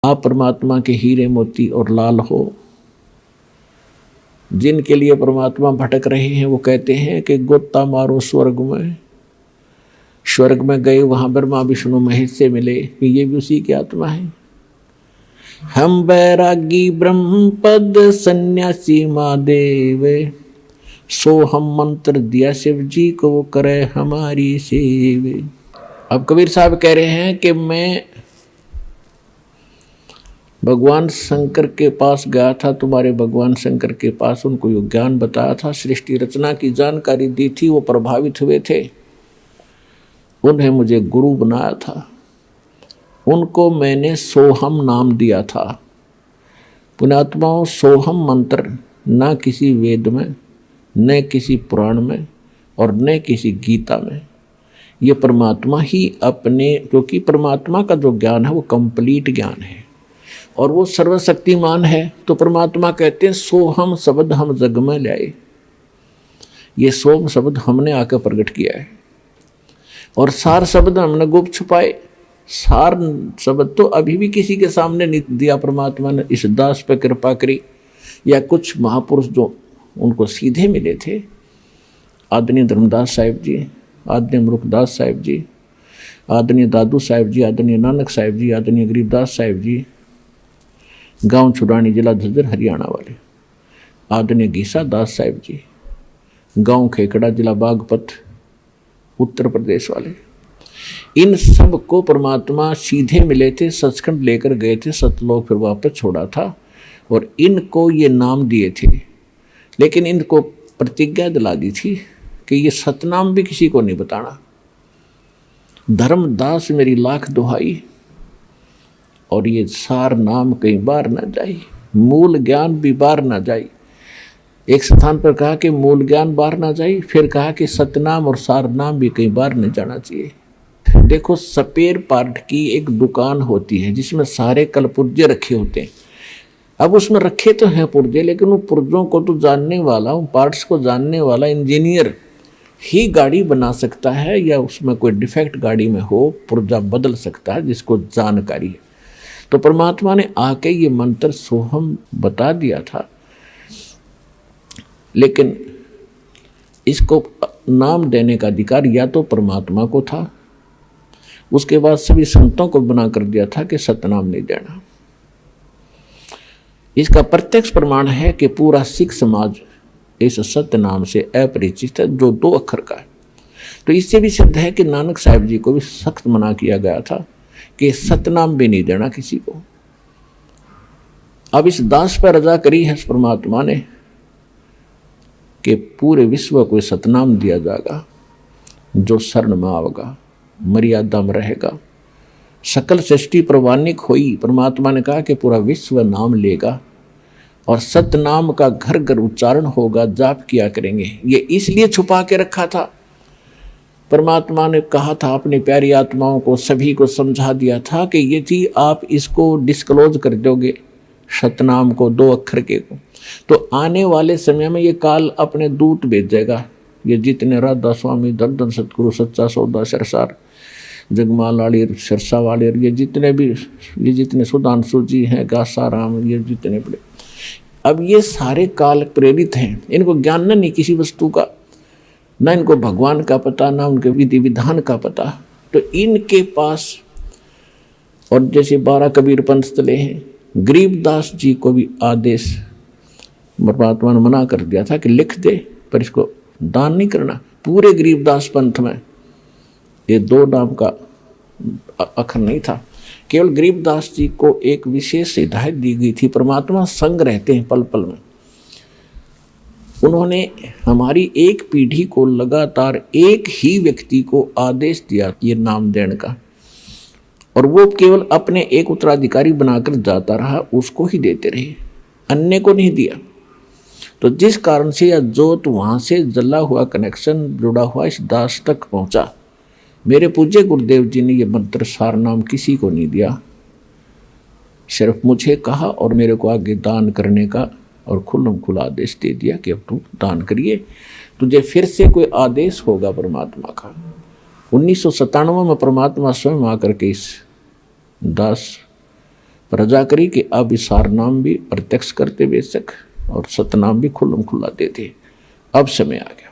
आप परमात्मा के हीरे मोती और लाल हो। जिनके लिए परमात्मा भटक रहे हैं वो कहते हैं कि गोता मारो स्वर्ग में। स्वर्ग में गए, वहां ब्रह्मा विष्णु महेश से मिले कि ये भी उसी की आत्मा है। हम बैरागी ब्रह्म पद सन्यासी महादेव, सो हम मंत्र दिया शिव जी को, वो करे हमारी सेव। अब कबीर साहब कह रहे हैं कि मैं भगवान शंकर के पास गया था, तुम्हारे भगवान शंकर के पास, उनको यो ज्ञान बताया था, सृष्टि रचना की जानकारी दी थी, वो प्रभावित हुए थे, उन्हें मुझे गुरु बनाया था, उनको मैंने सोहम नाम दिया था। पुण्यात्माओं, सोहम मंत्र न किसी वेद में, न किसी पुराण में और न किसी गीता में, ये परमात्मा ही अपने, क्योंकि परमात्मा का जो ज्ञान है वो कंप्लीट ज्ञान है और वो सर्वशक्तिमान है। तो परमात्मा कहते हैं सोहम शब्द हम जग में लाए, ये सोम शब्द हमने आकर प्रकट किया है और सार शब्द हमने गुप्त छुपाए। सार शब्द तो अभी भी किसी के सामने नहीं दिया परमात्मा ने, इस दास पे कृपा करी या कुछ महापुरुष जो उनको सीधे मिले थे, आदरणीय धर्मदास साहिब जी, आदरणीय मुरुखदास साहिब जी, आदरणीय दादू साहिब जी, आदरणीय नानक साहिब जी, आदरणीय गरीबदास साहिब जी, गांव छुड़ानी जिला झज्जर हरियाणा वाले, आदरणीय गीसा दास साहिब जी, गांव खेकड़ा जिला बागपत उत्तर प्रदेश वाले, इन सब को परमात्मा सीधे मिले थे, सचखंड लेकर गए थे, सतलोक फिर वापस छोड़ा था और इनको ये नाम दिए थे। लेकिन इनको प्रतिज्ञा दिला दी थी कि ये सतनाम भी किसी को नहीं बताना। धर्मदास मेरी लाख दुहाई, और ये सार नाम कहीं बाहर ना जाए, मूल ज्ञान भी बाहर ना जाए। एक स्थान पर कहा कि मूल ज्ञान बाहर ना जाए, फिर कहा कि सतनाम और सार नाम भी कहीं बाहर नहीं जाना चाहिए। देखो, स्पेयर पार्ट की एक दुकान होती है जिसमें सारे कल पुर्जे रखे होते हैं। अब उसमें रखे तो हैं पुर्जे, लेकिन उन पुर्जों को तो जानने वाला, उन पार्ट्स को जानने वाला इंजीनियर ही गाड़ी बना सकता है, या उसमें कोई डिफेक्ट गाड़ी में हो पुर्जा बदल सकता है जिसको जानकारी है। तो परमात्मा ने आके ये मंत्र सोहम बता दिया था, लेकिन इसको नाम देने का अधिकार या तो परमात्मा को था, उसके बाद सभी संतों को बना कर दिया था कि सतनाम नहीं देना। इसका प्रत्यक्ष प्रमाण है कि पूरा सिख समाज इस सत्य नाम से अपरिचित है, जो 2 अक्षर का है। तो इससे भी सिद्ध है कि नानक साहिब जी को भी सख्त मना किया गया था कि सतनाम भी नहीं देना किसी को। अब इस दास पर रजा करी है परमात्मा ने कि पूरे विश्व को सतनाम दिया जाएगा, जो शरण में आवेगा, मर्यादा में रहेगा, सकल सृष्टि प्रवानिक हुई। परमात्मा ने कहा कि पूरा विश्व नाम लेगा और सतनाम का घर घर उच्चारण होगा, जाप किया करेंगे। ये इसलिए छुपा के रखा था। परमात्मा ने कहा था अपनी प्यारी आत्माओं को, सभी को समझा दिया था कि यदि आप इसको डिस्क्लोज कर दोगे, सतनाम को, 2 अक्षर के को, तो आने वाले समय में ये काल अपने दूत भेजेगा। ये जितने राधा स्वामी, धन सतगुरु, सच्चा सौदा, सरसार, जगमाल वालियर, सरसा वालियर, ये जितने सुधांशु जी हैं, गासाराम, ये जितने बड़े, अब ये सारे काल प्रेरित हैं। इनको ज्ञान नहीं किसी वस्तु का, ना इनको भगवान का पता, ना उनके विधि विधान का पता। तो इनके पास, और जैसे 12 कबीर पंथ चले हैं, गरीबदास जी को भी आदेश परमात्मा ने मना कर दिया था कि लिख दे, पर इसको दान नहीं करना। पूरे गरीबदास पंथ में ये 2 नाम का अक्षर नहीं था, केवल गरीबदास जी को एक विशेष हिदायत दी गई थी। परमात्मा संग रहते हैं पल पल में। उन्होंने हमारी एक पीढ़ी को लगातार एक ही व्यक्ति को आदेश दिया ये नाम देने का, और वो केवल अपने एक उत्तराधिकारी बनाकर जाता रहा, उसको ही देते रहे, अन्य को नहीं दिया। तो जिस कारण से यह जोत वहाँ से जला हुआ कनेक्शन जुड़ा हुआ इस दास तक पहुँचा। मेरे पूज्य गुरुदेव जी ने ये मंत्र सार नाम किसी को नहीं दिया, सिर्फ मुझे कहा और मेरे को आगे दान करने का और खुल्लम खुला आदेश दे दिया कि अब तुम दान करिए, तुझे फिर से कोई आदेश होगा परमात्मा का। 1997 में परमात्मा स्वयं आकर के इस दास प्रजा करी कि अब सार नाम भी प्रत्यक्ष करते बेशक और सतनाम भी खुल्लम खुल्ला देते। अब समय आ गया।